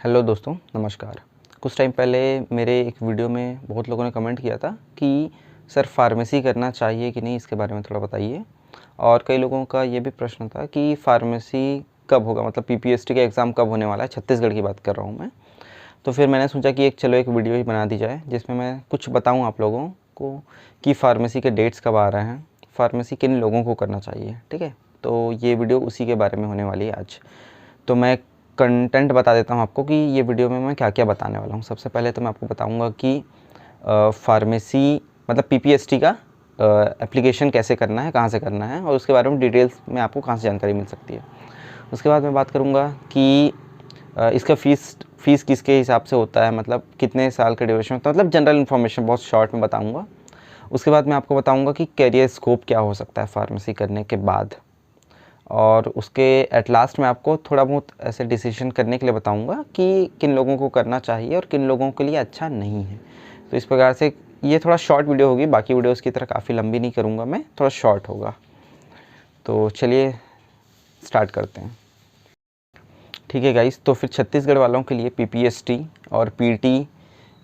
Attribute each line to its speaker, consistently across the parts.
Speaker 1: Hello दोस्तों, नमस्कार। कुछ टाइम पहले मेरे एक वीडियो में बहुत लोगों ने कमेंट किया था कि सर फार्मेसी करना चाहिए कि नहीं, इसके बारे में थोड़ा बताइए। और कई लोगों का ये भी प्रश्न था कि फार्मेसी कब होगा, मतलब पीपीएसटी का एग्ज़ाम कब होने वाला है। छत्तीसगढ़ की बात कर रहा हूँ मैं। तो फिर मैंने सोचा कि एक वीडियो ही बना दी जाए जिसमें मैं कुछ बताऊँ आप लोगों को कि फ़ार्मेसी के डेट्स कब आ रहे हैं, फ़ार्मेसी किन लोगों को करना चाहिए। ठीक है, तो ये वीडियो उसी के बारे में होने वाली है आज। तो मैं कंटेंट बता देता हूँ आपको कि ये वीडियो में मैं क्या क्या बताने वाला हूँ। सबसे पहले तो मैं आपको बताऊँगा कि फार्मेसी मतलब पीपीएसटी का एप्लीकेशन कैसे करना है, कहाँ से करना है, और उसके बारे में डिटेल्स में आपको कहाँ से जानकारी मिल सकती है। उसके बाद मैं बात करूँगा कि इसका फ़ीस किसके हिसाब से होता है, मतलब कितने साल का ड्यूरेशन होता है, मतलब जनरल इन्फॉर्मेशन बहुत शॉर्ट में बताऊँगा। उसके बाद मैं आपको बताऊँगा कि कैरियर स्कोप क्या हो सकता है फार्मेसी करने के बाद, और उसके एट लास्ट में आपको थोड़ा बहुत ऐसे डिसीजन करने के लिए बताऊंगा कि किन लोगों को करना चाहिए और किन लोगों के लिए अच्छा नहीं है। तो इस प्रकार से ये थोड़ा शॉर्ट वीडियो होगी, बाकी वीडियोस की तरह काफ़ी लंबी नहीं करूँगा मैं, थोड़ा शॉर्ट होगा। तो चलिए स्टार्ट करते हैं। ठीक है गाइस, तो फिर छत्तीसगढ़ वालों के लिए पीपीएसटी और पीटी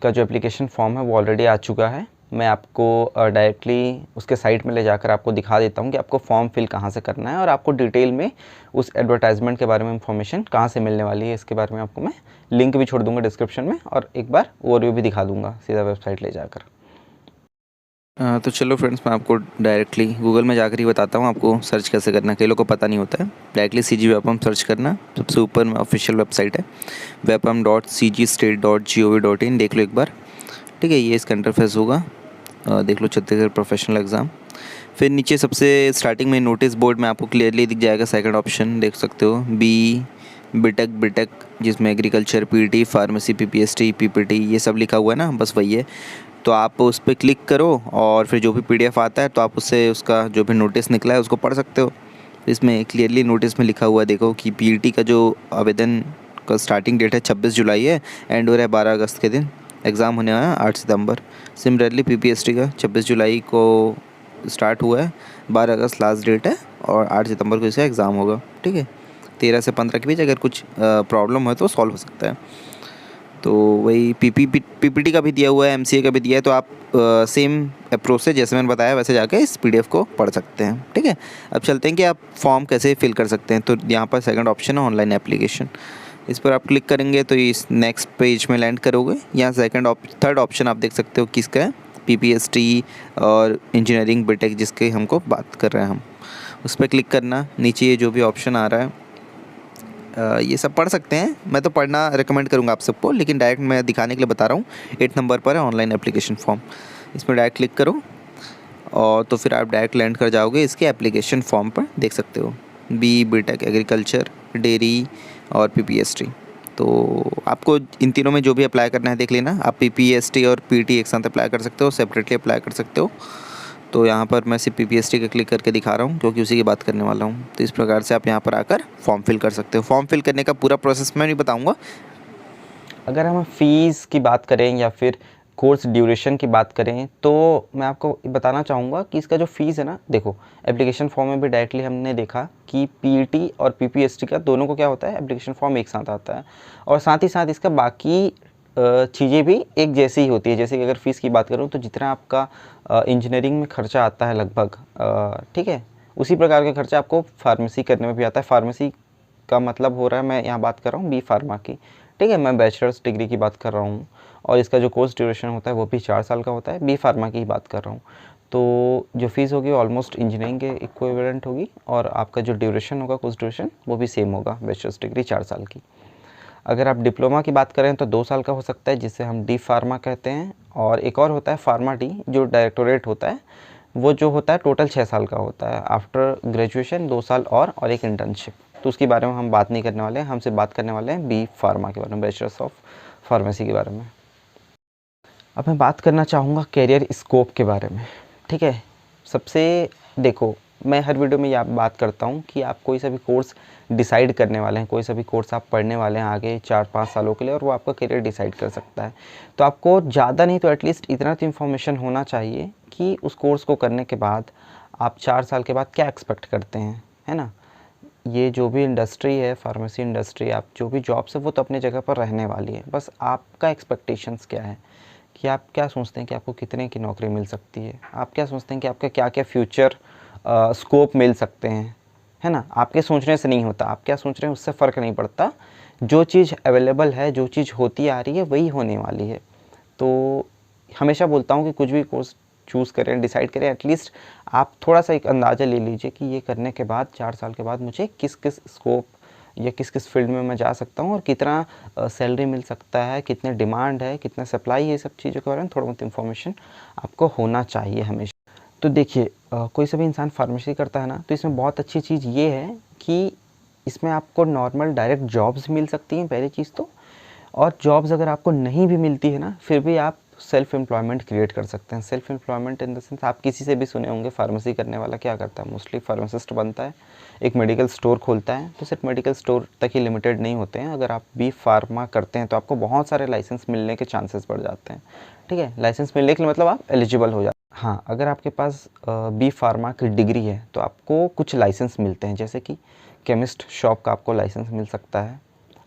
Speaker 1: का जो एप्लीकेशन फॉर्म है वो ऑलरेडी आ चुका है। मैं आपको डायरेक्टली उसके साइट में ले जाकर आपको दिखा देता हूँ कि आपको फॉर्म फिल कहाँ से करना है, और आपको डिटेल में उस एडवर्टाइजमेंट के बारे में इंफॉर्मेशन कहाँ से मिलने वाली है इसके बारे में आपको मैं लिंक भी छोड़ दूँगा डिस्क्रिप्शन में, और एक बार ओवरव्यू भी दिखा दूँगा सीधा वेबसाइट ले जाकर।
Speaker 2: तो चलो फ्रेंड्स, मैं आपको डायरेक्टली गूगल में जाकर ही बताता हूँ आपको सर्च कैसे करना। कई लोग को पता नहीं होता है। डायरेक्टली CG वेपम सर्च करना, सबसे ऊपर में ऑफिशियल वेबसाइट है wapam.cgstate.gov.in। देख लो एक बार, ठीक है। ये इसका इंटरफेस होगा, देख लो छत्तीसगढ़ प्रोफेशनल एग्ज़ाम। फिर नीचे सबसे स्टार्टिंग में नोटिस बोर्ड में आपको क्लियरली दिख जाएगा सेकंड ऑप्शन, देख सकते हो, बीटेक, जिसमें एग्रीकल्चर, पीटी, फार्मेसी, पीपीएसटी, पीपीटी ये सब लिखा हुआ है ना, बस वही है। तो आप उस पर क्लिक करो और फिर जो भी PDF आता है तो आप उससे उसका जो भी नोटिस निकला है उसको पढ़ सकते हो। इसमें क्लियरली नोटिस में लिखा हुआ है, देखो कि पीटी का जो आवेदन का स्टार्टिंग डेट है 26 जुलाई है, एंड हो रहा है 12 अगस्त के दिन। एग्ज़ाम होने वाला है 8 सितंबर। सिमिलरली पीपीएसटी का 26 जुलाई को स्टार्ट हुआ है, 12 अगस्त लास्ट डेट है, और 8 सितंबर को इसका एग्ज़ाम होगा। ठीक है, 13 से 15 के बीच। अगर कुछ प्रॉब्लम है तो सॉल्व हो सकता है। तो वही पीपीटी का भी दिया हुआ है, MCA का भी दिया है। तो आप सेम अप्रोच से जैसे मैंने बताया वैसे जाके इस PDF को पढ़ सकते हैं। ठीक है, अब चलते हैं कि आप फॉर्म कैसे फिल कर सकते हैं। तो यहाँ पर सेकंड ऑप्शन है ऑनलाइन एप्लीकेशन, इस पर आप क्लिक करेंगे तो इस नेक्स्ट पेज में लैंड करोगे। यहाँ थर्ड ऑप्शन आप देख सकते हो किसका है, पीपीएसटी और इंजीनियरिंग बीटेक, जिसके हमको बात कर रहे हैं हम, उस पर क्लिक करना। नीचे ये जो भी ऑप्शन आ रहा है ये सब पढ़ सकते हैं। मैं तो पढ़ना रिकमेंड करूँगा आप सबको, लेकिन डायरेक्ट मैं दिखाने के लिए बता रहा हूँ। 8 नंबर पर है ऑनलाइन एप्लीकेशन फॉर्म, इसमें डायरेक्ट क्लिक करो और तो फिर आप डायरेक्ट लैंड कर जाओगे इसके एप्लीकेशन फॉर्म पर। देख सकते हो बीटेक, एग्रीकल्चर, डेयरी और पीपीएसटी। तो आपको इन तीनों में जो भी अप्लाई करना है देख लेना। आप पीपीएसटी और पीटी एक साथ अप्लाई कर सकते हो, सेपरेटली अप्लाई कर सकते हो। तो यहाँ पर मैं सिर्फ पीपीएसटी का क्लिक करके दिखा रहा हूँ क्योंकि उसी की बात करने वाला हूँ। तो इस प्रकार से आप यहाँ पर आकर फॉर्म फिल कर सकते हो। फॉर्म फिल करने का पूरा प्रोसेस मैं नहीं बताऊँगा।
Speaker 1: अगर हम फ़ीस की बात करें या फिर कोर्स ड्यूरेशन की बात करें, तो मैं आपको बताना चाहूँगा कि इसका जो फ़ीस है ना, देखो एप्लीकेशन फॉर्म में भी डायरेक्टली हमने देखा कि पीटी और पीपीएसटी का दोनों को क्या होता है, एप्लीकेशन फॉर्म एक साथ आता है, और साथ ही साथ इसका बाकी चीज़ें भी एक जैसी ही होती है। जैसे कि अगर फ़ीस की बात करूँ तो जितना आपका इंजीनियरिंग में खर्चा आता है लगभग, ठीक है, उसी प्रकार का खर्चा आपको फार्मेसी करने में भी आता है। फार्मेसी का मतलब हो रहा है, मैं यहाँ बात कर रहा हूँ बी फार्मा की। ठीक है, मैं बैचलर्स डिग्री की बात कर रहा हूँ, और इसका जो कोर्स ड्यूरेशन होता है वो भी 4 साल का होता है। बी फार्मा की ही बात कर रहा हूँ। तो जो फ़ीस होगी ऑलमोस्ट इंजीनियरिंग के इक्विवेलेंट होगी, और आपका जो ड्यूरेशन होगा, कोर्स ड्यूरेशन, वो भी सेम होगा, बैचलर्स डिग्री 4 साल की। अगर आप डिप्लोमा की बात करें तो 2 साल का हो सकता है, जिसे हम डी फार्मा कहते हैं, और एक और होता है फार्मा डी, जो डायरेक्टोरेट होता है, वो जो होता है टोटल 6 साल का होता है। आफ्टर ग्रेजुएशन 2 साल और एक इंटर्नशिप। तो उसके बारे में हम बात नहीं करने वाले हैं, हम सिर्फ बात करने वाले हैं बी फार्मा के बारे में, बैचलर्स ऑफ फार्मेसी के बारे में। अब मैं बात करना चाहूँगा कैरियर स्कोप के बारे में। ठीक है, सबसे देखो, मैं हर वीडियो में यह बात करता हूँ कि आप कोई सा भी कोर्स डिसाइड करने वाले हैं, कोई सा भी कोर्स आप पढ़ने वाले हैं आगे 4-5 सालों के लिए, और वो आपका करियर डिसाइड कर सकता है। तो आपको ज़्यादा नहीं तो एटलीस्ट इतना तो इन्फॉर्मेशन होना चाहिए कि उस कोर्स को करने के बाद आप 4 साल के बाद क्या एक्सपेक्ट करते हैं, है ना। ये जो भी इंडस्ट्री है, फार्मेसी इंडस्ट्री, आप जो भी जॉब्स है वो तो अपनी जगह पर रहने वाली है। बस आपका एक्सपेक्टेशंस क्या है कि आप क्या सोचते हैं कि आपको कितने की नौकरी मिल सकती है, आप क्या सोचते हैं कि आपका क्या क्या फ्यूचर स्कोप मिल सकते हैं, है ना। आपके सोचने से नहीं होता, आप क्या सोच रहे हैं उससे फ़र्क नहीं पड़ता। जो चीज़ अवेलेबल है, जो चीज़ होती आ रही है वही होने वाली है। तो हमेशा बोलता हूँ कि कुछ भी कोर्स चूज़ करें, डिसाइड करें, एटलीस्ट आप थोड़ा सा एक अंदाज़ा ले लीजिए कि ये करने के बाद 4 साल के बाद मुझे किस किस स्कोप या किस किस फील्ड में मैं जा सकता हूँ और कितना सैलरी मिल सकता है, कितने डिमांड है, कितना सप्लाई है, ये सब चीज़ों के बारे में थोड़ा बहुत इन्फॉर्मेशन आपको होना चाहिए हमेशा। तो देखिए, कोई सा भी इंसान फार्मेसी करता है ना, तो इसमें बहुत अच्छी चीज़ ये है कि इसमें आपको नॉर्मल डायरेक्ट जॉब्स मिल सकती हैं, पहली चीज़ तो। और जॉब्स अगर आपको नहीं भी मिलती है ना, फिर भी आप सेल्फ एम्प्लॉयमेंट क्रिएट कर सकते हैं। Self employment in the sense, आप किसी से भी सुने होंगे फार्मेसी करने वाला क्या करता है, मोस्टली फार्मासिस्ट बनता है, एक मेडिकल स्टोर खोलता है। तो सिर्फ मेडिकल स्टोर तक ही लिमिटेड नहीं होते हैं, अगर आप बी फार्मा करते हैं तो आपको बहुत सारे लाइसेंस मिलने के चांसेस बढ़ जाते हैं। ठीक है, लाइसेंस मिलने के लिए मतलब आप एलिजिबल हो जाते हैं। हाँ, अगर आपके पास बी फार्मा की डिग्री है तो आपको कुछ लाइसेंस मिलते हैं, जैसे कि केमिस्ट शॉप का आपको लाइसेंस मिल सकता है,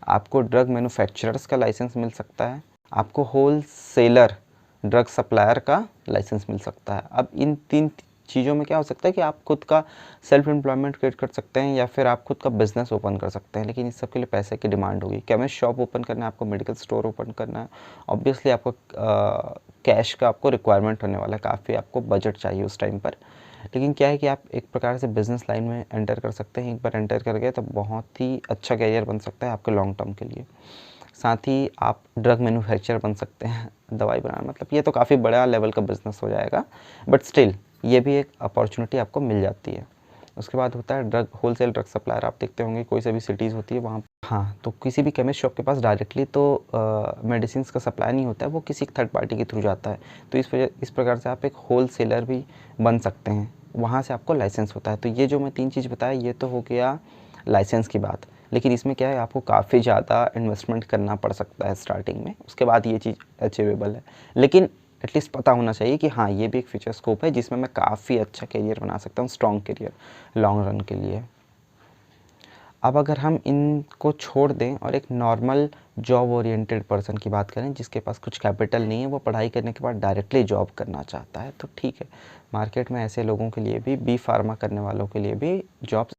Speaker 1: आपको ड्रग मैन्युफैक्चरर्स का लाइसेंस मिल सकता है, आपको होल सेलर ड्रग सप्लायर का लाइसेंस मिल सकता है। अब इन 3 चीज़ों में क्या हो सकता है कि आप खुद का सेल्फ एम्प्लॉयमेंट क्रिएट कर सकते हैं या फिर आप खुद का बिजनेस ओपन कर सकते हैं, लेकिन इस सब के लिए पैसे की डिमांड होगी। केमिस्ट शॉप ओपन करना है आपको, मेडिकल स्टोर ओपन करना है, ऑब्वियसली आपको कैश का आपको रिक्वायरमेंट होने वाला है, काफ़ी आपको बजट चाहिए उस टाइम पर। लेकिन क्या है कि आप एक प्रकार से बिज़नेस लाइन में एंटर कर सकते हैं। एक बार एंटर कर गए तो बहुत ही अच्छा करियर बन सकता है आपके लॉन्ग टर्म के लिए। साथ ही आप ड्रग मैन्युफैक्चरर बन सकते हैं, दवाई बनाना, मतलब ये तो काफ़ी बड़ा लेवल का बिज़नेस हो जाएगा, बट स्टिल ये भी एक अपॉर्चुनिटी आपको मिल जाती है। उसके बाद होता है ड्रग होलसेल ड्रग सप्लायर। आप देखते होंगे कोई सा भी सिटीज़ होती है वहाँ, हाँ, तो किसी भी केमिस्ट शॉप के पास डायरेक्टली तो मेडिसिन का सप्लाई नहीं होता है, वो किसी थर्ड पार्टी के थ्रू जाता है। तो इस प्रकार से आप एक होल सेलर भी बन सकते हैं, वहाँ से आपको लाइसेंस होता है। तो ये जो मैं 3 चीज़ बताया ये तो हो गया लाइसेंस की बात, लेकिन इसमें क्या है आपको काफ़ी ज़्यादा इन्वेस्टमेंट करना पड़ सकता है स्टार्टिंग में, उसके बाद ये चीज़ अचीवेबल है। लेकिन एटलीस्ट पता होना चाहिए कि हाँ, ये भी एक फ्यूचर स्कोप है जिसमें मैं काफ़ी अच्छा करियर बना सकता हूँ, स्ट्रॉन्ग करियर लॉन्ग रन के लिए। अब अगर हम इनको छोड़ दें और एक नॉर्मल जॉब ओरिएंटेड पर्सन की बात करें जिसके पास कुछ कैपिटल नहीं है, वो पढ़ाई करने के बाद डायरेक्टली जॉब करना चाहता है, तो ठीक है, मार्केट में ऐसे लोगों के लिए भी, बी फार्मा करने वालों के लिए भी जॉब्स।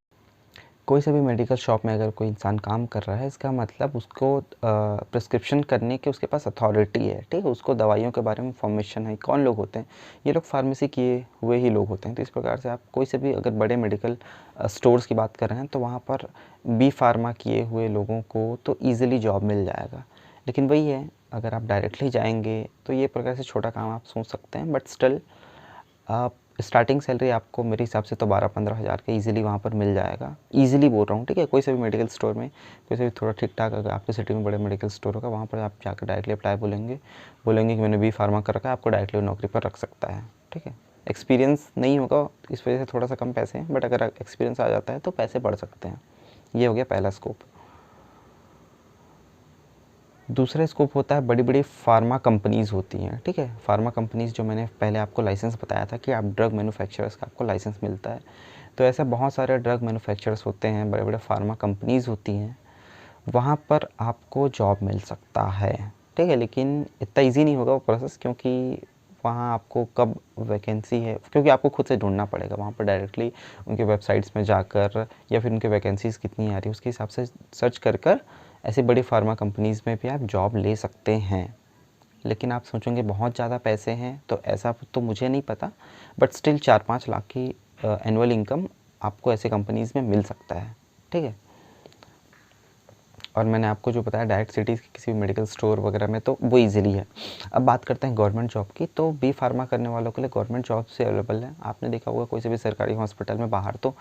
Speaker 1: कोई सा भी मेडिकल शॉप में अगर कोई इंसान काम कर रहा है, इसका मतलब उसको प्रिस्क्रिप्शन करने की उसके पास अथॉरिटी है, ठीक है, उसको दवाइयों के बारे में इंफॉर्मेशन है। कौन लोग होते हैं? ये लोग फार्मेसी किए हुए ही लोग होते हैं। तो इस प्रकार से आप कोई से भी अगर बड़े मेडिकल स्टोर्स की बात कर रहे हैं तो वहाँ पर बी फार्मा किए हुए लोगों को तो ईज़िली जॉब मिल जाएगा। लेकिन वही है, अगर आप डायरेक्टली जाएंगे तो ये प्रकार से छोटा काम आप सोच सकते हैं, बट स्टिल आप स्टार्टिंग सैलरी आपको मेरे हिसाब से तो 12-15 हज़ार का ईज़िली वहाँ पर मिल जाएगा। ईज़िली बोल रहा हूँ, ठीक है। कोई से भी मेडिकल स्टोर में, कोई से भी थोड़ा ठीक ठाक अगर आपके सिटी में बड़े मेडिकल स्टोर होगा, वहाँ पर आप जाकर डायरेक्टली अप्लाई बोलेंगे कि मैंने बी फार्मा कर रखा है, आपको डायरेक्टली नौकरी पर रख सकता है, ठीक है। एक्सपीरियंस नहीं होगा इस वजह से थोड़ा सा कम पैसे हैं, बट अगर एक्सपीरियंस आ जाता है तो पैसे बढ़ सकते हैं। ये हो गया पहला स्कोप। दूसरा स्कोप होता है बड़ी बड़ी फार्मा कंपनीज़ होती हैं, ठीक है। फार्मा कंपनीज़ जो मैंने पहले आपको लाइसेंस बताया था कि आप ड्रग मैन्युफैक्चरर्स का आपको लाइसेंस मिलता है, तो ऐसे बहुत सारे ड्रग मैन्युफैक्चरर्स होते हैं, बड़े बड़े फार्मा कंपनीज़ होती हैं, वहाँ पर आपको जॉब मिल सकता है, ठीक है। लेकिन इतना ईजी नहीं होगा वो प्रोसेस, क्योंकि वहाँ आपको कब वैकेंसी है, क्योंकि आपको खुद से ढूंढना पड़ेगा वहाँ पर डायरेक्टली उनके वेबसाइट्स में जाकर, या फिर उनके वैकेंसीज़ कितनी आ रही है उसके हिसाब से सर्च कर ऐसी बड़ी फार्मा कंपनीज़ में भी आप जॉब ले सकते हैं। लेकिन आप सोचेंगे बहुत ज़्यादा पैसे हैं, तो ऐसा तो मुझे नहीं पता, बट स्टिल 4-5 लाख की एनुअल इनकम आपको ऐसे कंपनीज़ में मिल सकता है, ठीक है। और मैंने आपको जो बताया डायरेक्ट सिटीज़ के किसी भी मेडिकल स्टोर वगैरह में, तो वो ईजिली है। अब बात करते हैं गवर्नमेंट जॉब की, तो बी फार्मा करने वालों के लिए गवर्नमेंट जॉब से अवेलेबल है। आपने देखा होगा कोई से भी सरकारी हॉस्पिटल में बाहर तो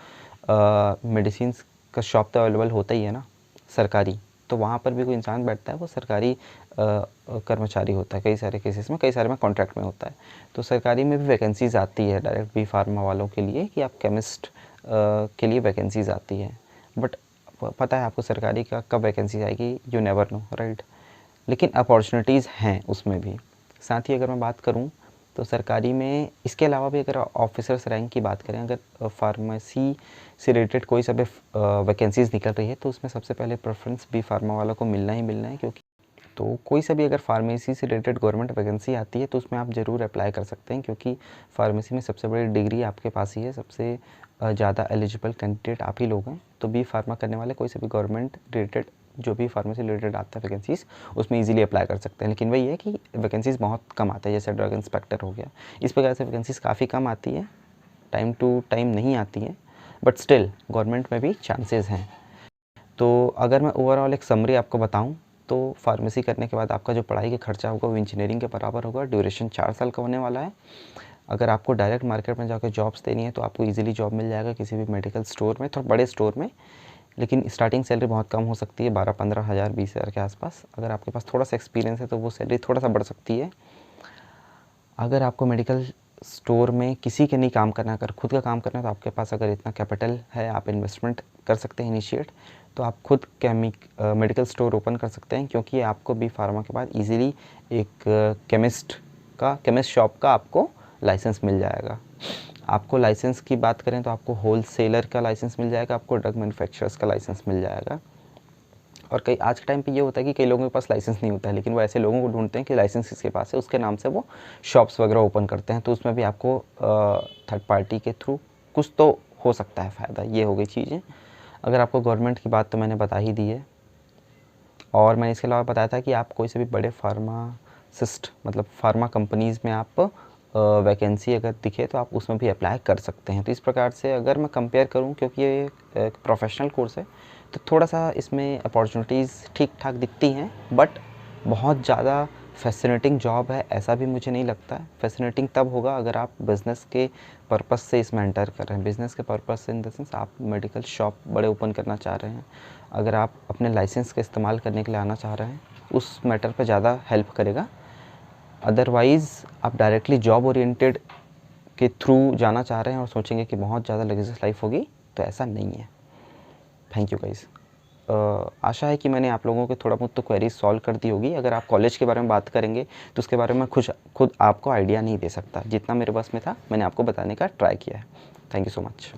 Speaker 1: मेडिसिन का शॉप तो अवेलेबल होता ही है ना, सरकारी। तो वहाँ पर भी कोई इंसान बैठता है, वो सरकारी कर्मचारी होता है, कई सारे केसेस में, कई सारे में कॉन्ट्रैक्ट में होता है। तो सरकारी में भी वैकेंसीज़ आती है डायरेक्ट बी फार्मा वालों के लिए, कि आप केमिस्ट के लिए वैकेंसीज़ आती है। बट पता है आपको सरकारी का कब वैकेंसी आएगी, यू नेवर नो, राइट। लेकिन अपॉर्चुनिटीज़ हैं उसमें भी। साथ ही अगर मैं बात करूं तो सरकारी में इसके अलावा भी अगर ऑफिसर्स रैंक की बात करें, अगर फार्मेसी से रिलेटेड कोई सा भी वैकेंसीज़ निकल रही है तो उसमें सबसे पहले प्रेफरेंस बी फार्मा वालों को मिलना ही मिलना है। क्योंकि तो कोई सा भी अगर फार्मेसी से रिलेटेड गवर्नमेंट वैकेंसी आती है तो उसमें आप ज़रूर अप्लाई कर सकते हैं, क्योंकि फार्मेसी में सबसे बड़ी डिग्री आपके पास ही है, सबसे ज़्यादा एलिजिबल कैंडिडेट आप ही लोग हैं। तो बी फार्मा करने वाले कोई सा भी गवर्नमेंट रिलेटेड जो भी फार्मेसी रिलेटेड आता है वैकेंसीज़ उसमें इजीली अप्लाई कर सकते हैं। लेकिन वही है कि वैकेंसीज़ बहुत कम आते हैं, जैसे ड्रग इंस्पेक्टर हो गया, इस प्रकार से वैकेंसीज़ काफ़ी कम आती है, टाइम टू टाइम नहीं आती हैं, बट स्टिल गवर्नमेंट में भी चांसेस हैं। तो अगर मैं ओवरऑल एक समरी आपको बताऊं तो फार्मेसी करने के बाद आपका जो पढ़ाई का खर्चा होगा वो इंजीनियरिंग के बराबर होगा। ड्यूरेशन 4 साल का होने वाला है। अगर आपको डायरेक्ट मार्केट में जाकर जॉब्स देनी है तो आपको इजीली जॉब मिल जाएगा किसी भी मेडिकल स्टोर में, थोड़ा बड़े स्टोर में, लेकिन स्टार्टिंग सैलरी बहुत कम हो सकती है, 12-15 हज़ार 20 हज़ार के आसपास। अगर आपके पास थोड़ा सा एक्सपीरियंस है तो वो सैलरी थोड़ा सा बढ़ सकती है। अगर आपको मेडिकल स्टोर में किसी के नहीं काम करना, अगर खुद का काम करना है तो आपके पास अगर इतना कैपिटल है, आप इन्वेस्टमेंट कर सकते हैं इनिशिएट, तो आप खुद मेडिकल स्टोर ओपन कर सकते हैं। क्योंकि आपको बी फार्मा के बाद इजीली एक केमिस्ट शॉप का आपको लाइसेंस मिल जाएगा। आपको लाइसेंस की बात करें तो आपको होलसेलर का लाइसेंस मिल जाएगा, आपको ड्रग मैन्युफैक्चरर्स का लाइसेंस मिल जाएगा। और कई आज के टाइम पे ये होता है कि कई लोगों के पास लाइसेंस नहीं होता है, लेकिन वो ऐसे लोगों को ढूंढते हैं कि लाइसेंस किसके पास है, उसके नाम से वो शॉप्स वगैरह ओपन करते हैं। तो उसमें भी आपको थर्ड पार्टी के थ्रू कुछ तो हो सकता है फ़ायदा। ये हो गई चीज़ें। अगर आपको गवर्नमेंट की बात तो मैंने बता ही दी है, और मैंने इसके अलावा बताया था कि आप कोई से भी बड़े फार्मासिस्ट मतलब फार्मा कंपनीज़ में आप वैकेंसी अगर दिखे तो आप उसमें भी अप्लाई कर सकते हैं। तो इस प्रकार से अगर मैं कंपेयर करूं, क्योंकि ये एक प्रोफेशनल कोर्स है तो थोड़ा सा इसमें अपॉर्चुनिटीज़ ठीक ठाक दिखती हैं, बट बहुत ज़्यादा फैसिनेटिंग जॉब है ऐसा भी मुझे नहीं लगता है। फैसिनेटिंग तब होगा अगर आप बिज़नेस के पर्पस से इसमें एंटर कर रहे हैं। बिज़नेस के पर्पस से इन द सेंस आप मेडिकल शॉप बड़े ओपन करना चाह रहे हैं, अगर आप अपने लाइसेंस का इस्तेमाल करने के लिए आना चाह रहे हैं, उस मैटर पे ज़्यादा हेल्प करेगा। अदरवाइज़ आप डायरेक्टली जॉब ओरिएंटेड के थ्रू जाना चाह रहे हैं और सोचेंगे कि बहुत ज़्यादा लग्जरियस लाइफ होगी, तो ऐसा नहीं है। Thank you guys. आशा है कि मैंने आप लोगों के थोड़ा बहुत तो क्वेरीज सॉल्व कर दी होगी। अगर आप कॉलेज के बारे में बात करेंगे तो उसके बारे में खुद आपको आइडिया नहीं दे सकता, जितना मेरे बस में था मैंने आपको बताने का ट्राई किया है। Thank you so much.